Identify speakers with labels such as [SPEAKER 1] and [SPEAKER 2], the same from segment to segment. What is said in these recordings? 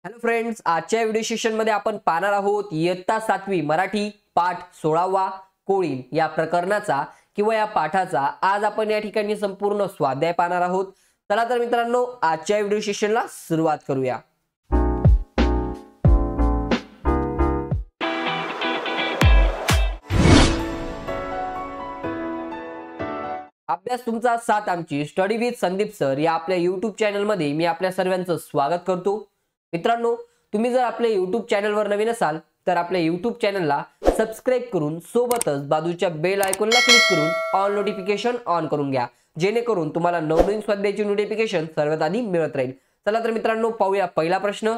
[SPEAKER 1] Hello friends, आजच्या video session मध्ये आपण पाहणार आहोत इयत्ता 7वी मराठी पाठ 16वा कोळी या प्रकरणाचा किंवा या पाठाचा आज आपण या ठिकाणी संपूर्ण स्वाध्याय पाहणार आहोत। चला तर मित्रांनो, आजच्या व्हिडिओ सेशनला सुरुवात करूया। अभ्यास तुमचा साथ आमची स्टडी विथ संदीप सर या आपल्या YouTube चॅनल मध्ये मी आपल्या सर्वांचं स्वागत करतो। मित्रांनो, तुम्ही जर आपल्या YouTube चॅनलवर नवीन असाल तर आपल्या YouTube चॅनलला सबस्क्राइब करून सोबतच बाजूच्या बेल आयकॉनला क्लिक करून ऑल नोटिफिकेशन ऑन करून घ्या, जेणेकरून तुम्हाला नवनवीन स्वाध्यायाची नोटिफिकेशन सर्वात आधी मिळत राहील। चला तर मित्रांनो, पाहूया पहिला प्रश्न।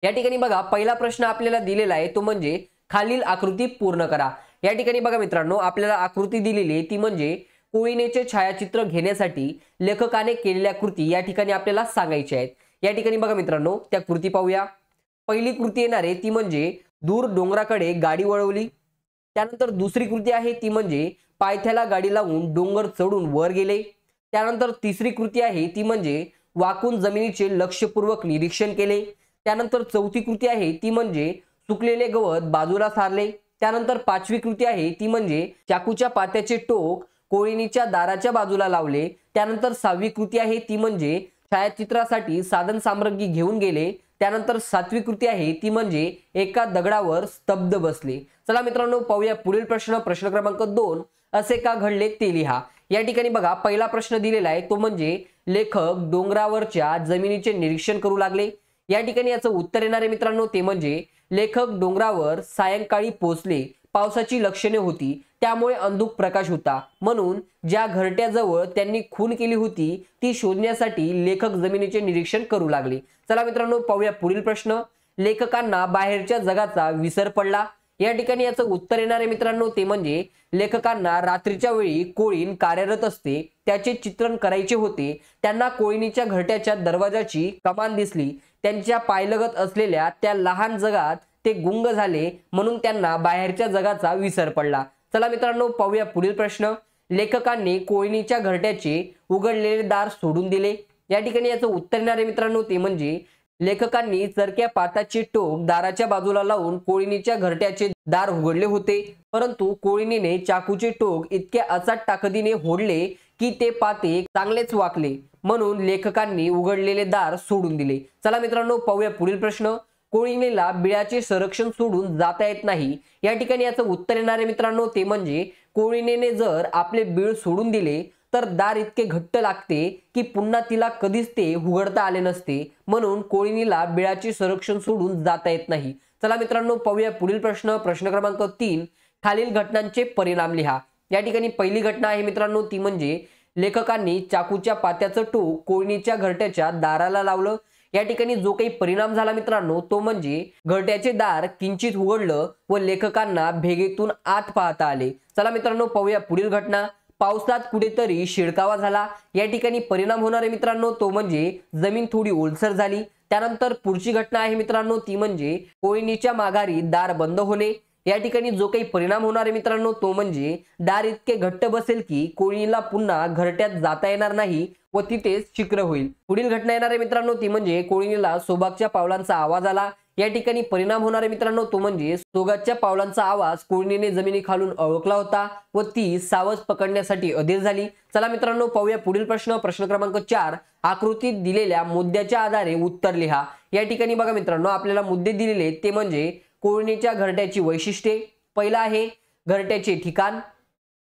[SPEAKER 1] या ठिकाणी बघा, पहिला प्रश्न आपल्याला दिलेला आहे तो म्हणजे खालील आकृती पूर्ण करा। या ठिकाणी बघा मित्रांनो, आपल्याला आकृती दिलेली आहे ती म्हणजे कोळीनेचे छायाचित्र घेण्यासाठी लेखकाने केलेल्या कृती या ठिकाणी आपल्याला सांगायच्या आहेत। या ठिकाणी बघा मित्रांनो, त्या कृती पाहूया। पहिली कृती येणार आहे ती म्हणजे दूर डोंगराकडे गाडी वळवली। त्यानंतर दुसरी कृती आहे ती म्हणजे पायथ्याला गाडी लावून डोंगर चढून वर गेले। त्यानंतर तिसरी कृती आहे ती म्हणजे वाकून जमिनीचे लक्षपूर्वक निरीक्षण केले। त्यानंतर चौथी कृती आहे ती म्हणजे सुकलेले गवत बाजूला सारले। त्यानंतर पाचवी कृती आहे ती म्हणजे चाकूच्या पात्याचे टोक कोळीनीच्या दाराच्या बाजूला लावले। त्यानंतर सहावी कृती आहे ती म्हणजे छायाचित्रासाठी साधन सामग्री घेऊन गेले। त्यानंतर सातवी कृती आहे ती म्हणजे एका दगडावर स्तब्ध बसले। चला मित्रांनो, पाहूया पुढील प्रश्न। प्रश्न क्रमांक 2, असे का घडले ते लिहा। या ठिकाणी बघा, पहिला प्रश्न दिलेला आहे तो म्हणजे लेखक डोंगरावरच्या जमिनीचे निरीक्षण करू लागले। या ठिकाणी याचं उत्तर येणार आहे मित्रांनो ते म्हणजे लेखक डोंगरावर सायंकाळी पोहोचले। पावसाची लक्षणे होती, त्यामुळे अंधुक प्रकाश होता, म्हणून ज्या घरट्याजवळ त्यांनी खून केली होती ती शोधण्यासाठी लेखक जमिनीचे निरीक्षण करू लागले। चला मित्रांनो, पाहूया पुढील प्रश्न। लेखकांना बाहेरच्या जगाचा विसर पडला। या ठिकाणी याचं उत्तर येणार आहे मित्रांनो ते म्हणजे लेखकांना रात्रीच्या वेळी कोळीण कार्यरत असते त्याचे चित्रण करायचे होते। त्यांना कोळीणीच्या घरट्याच्या दरवाजाची कमान दिसली। त्यांच्या पायलगत असलेल्या त्या लहान जगात ते गुंग झाले, म्हणून त्यांना बाहेरच्या जगाचा विसर पडला। चला मित्रांनो, पाहूया पुढील प्रश्न। लेखकांनी कोळीणीच्या घरट्याचे उघडलेले दार सोडून दिले। या ठिकाणी याचं उत्तर येणार आहे मित्रांनो ते म्हणजे लेखकांनी चरक्या पाताचे टोक दाराच्या बाजूला लावून कोळीणीच्या घरट्याचे दार उघडले होते, परंतु कोळीणीने चाकूचे टोक इतक्या अचाट ताकदीने ओढले की ते पाते चांगलेच वाकले, म्हणून लेखकांनी उघडलेले दार सोडून दिले। चला मित्रांनो, पाहूया पुढील प्रश्न। कोळीणीला बिळाचे संरक्षण सोडून जाता येत नाही। या ठिकाणी याचं उत्तर येणार आहे मित्रांनो ते म्हणजे कोळीणीने जर आपले बीळ सोडून दिले तर दार इतके घट्ट लागते की पुन्हा तिला कधीच ते उघडता आले नसते, म्हणून कोळीणीला बिळाचे संरक्षण सोडून जाता येत नाही। चला मित्रांनो, पाहूया पुढील प्रश्न। प्रश्न क्रमांक 3, खालील घटनांचे परिणाम लिहा। या ठिकाणी पहिली घटना आहे मित्रांनो ती म्हणजे लेखकांनी चाकूच्या पात्याचं टोक कोळीणीच्या घरट्याच्या दाराला लावलं। या ठिकाणी जो काही परिणाम झाला मित्रांनो तो म्हणजे घरट्याचे दार किंचित उघडलं व लेखकांना भेगेतून आत पाहता आले। चला मित्रांनो, पाहूया पुढील घटना। पावसात कुठेतरी शिडकावा झाला। या ठिकाणी परिणाम होणार आहे मित्रांनो तो म्हणजे जमीन थोडी ओलसर झाली। त्यानंतर पुढची घटना आहे मित्रांनो ती म्हणजे कोळीणीच्या माघारी दार बंद होणे। या ठिकाणी जो काही परिणाम होणार आहे मित्रांनो तो म्हणजे दार इतके घट्ट बसेल की कोळीणीला पुन्हा घरट्यात जाता येणार नाही व तिथेच शिक्र होईल। पुढील घटना येणार आहे मित्रांनो ती म्हणजे कोळीणीला सोबतच्या पावलांचा आवाज आला। या ठिकाणी परिणाम होणार आहे मित्रांनो तो म्हणजे सोबतच्या पावलांचा आवाज कोळीणीने जमिनीखालून ओळखला होता व ती सावज पकडण्यासाठी अधीर झाली। चला मित्रांनो, पाहूया पुढील प्रश्न। प्रश्न क्रमांक 4, आकृतीत दिलेल्या मुद्द्याच्या आधारे उत्तर लिहा। या ठिकाणी बघा मित्रांनो, आपल्याला मुद्दे दिलेले ते म्हणजे कोळीणीच्या घरट्याची वैशिष्ट्ये। पहिला आहे घरट्याचे ठिकाण,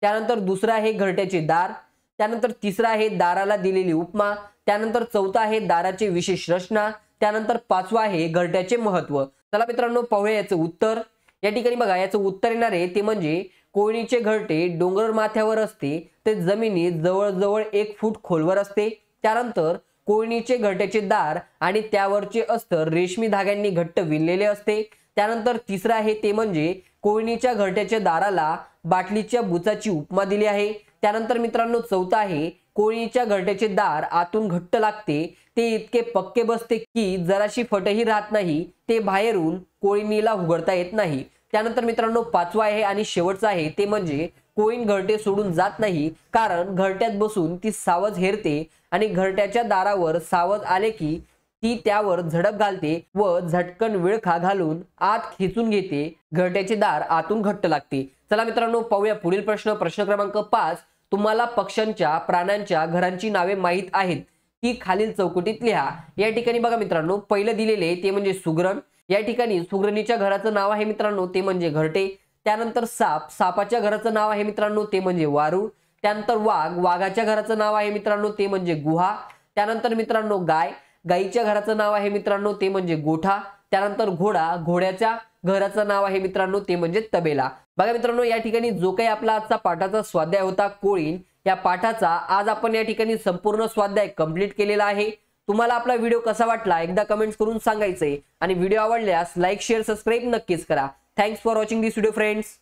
[SPEAKER 1] त्यानंतर दुसरा आहे घरट्याचे दार, त्यानंतर तिसरा आहे दाराला दिलेली उपमा, त्यानंतर चौथा आहे दाराचे विशेष रचना, त्यानंतर पाचवा आहे घरट्याचे महत्व। चला मित्रांनो, पाहूया याचं उत्तर। या ठिकाणी बघा, याचं उत्तर येणार आहे ते म्हणजे कोळीणीचे घरटे डोंगर माथ्यावर असते, ते जमिनीत जवळजवळ 1 फूट खोलवर असते। त्यानंतर कोळीणीचे घरट्याचे दार आणि त्यावरचे अस्तर रेशमी धाग्यांनी घट्ट विणलेले असते। त्यानंतर तिसरं आहे ते म्हणजे कोळीणीच्या घरट्याच्या दाराला बाटलीच्या बुचाची उपमा दिली आहे। त्यानंतर मित्रांनो चौथा आहे कोळीणीच्या घरट्याचे दार आतून घट्ट लागते, ते इतके पक्के बसते की जराशी फटही राहत नाही, ते बाहेरून कोळीणीला उघडता येत नाही। त्यानंतर मित्रांनो पाचवा आहे आणि शेवटचा आहे ते म्हणजे कोळीण घरटे सोडून जात नाही, कारण घरट्यात बसून ती सावज हेरते आणि घरट्याच्या दारावर सावज आले की ती त्यावर झडप घालते व झटकन विळखा घालून आत खेचून घेते. घरट्याचे दार आतून घट्ट लागते. चला मित्रांनो, पाहूया पुढील प्रश्न. प्रश्न क्रमांक 5. तुम्हाला पक्ष्यांच्या, प्राण्यांच्या घरांची नावे माहीत आहेत ती खालील चौकटीत लिहा. या ठिकाणी बघा मित्रांनो, पहिलं दिलेले ते म्हणजे सुगरण. या ठिकाणी सुगरणीच्या घराचं नाव आहे मित्रांनो ते म्हणजे घरटे. त्यानंतर साप, सापाच्या घराचं नाव आहे मित्रांनो ते म्हणजे वारूळ. त्यानंतर वाघ, वाघाच्या घराचं नाव आहे मित्रांनो ते म्हणजे गुहा. त्यानंतर मित्रांनो गाय, गायीच्या घराचं नाव आहे मित्रांनो ते म्हणजे गोठा. त्यानंतर घोडा, घोड्याच्या घराचं नाव आहे मित्रांनो ते म्हणजे तबेला. बघा मित्रांनो, या ठिकाणी जो काही आपला आजचा पाठाचा स्वाध्याय होता कोळीन, या पाठाचा आज आपण या ठिकाणी संपूर्ण स्वाध्याय कंप्लीट केलेला आहे. तुम्हाला आपला व्हिडिओ कसा वाटला एकदा कमेंट्स करून सांगायचंय आणि व्हिडिओ आवडल्यास लाईक शेअर सबस्क्राईब नक्कीच करा. Thanks for watching this video friends.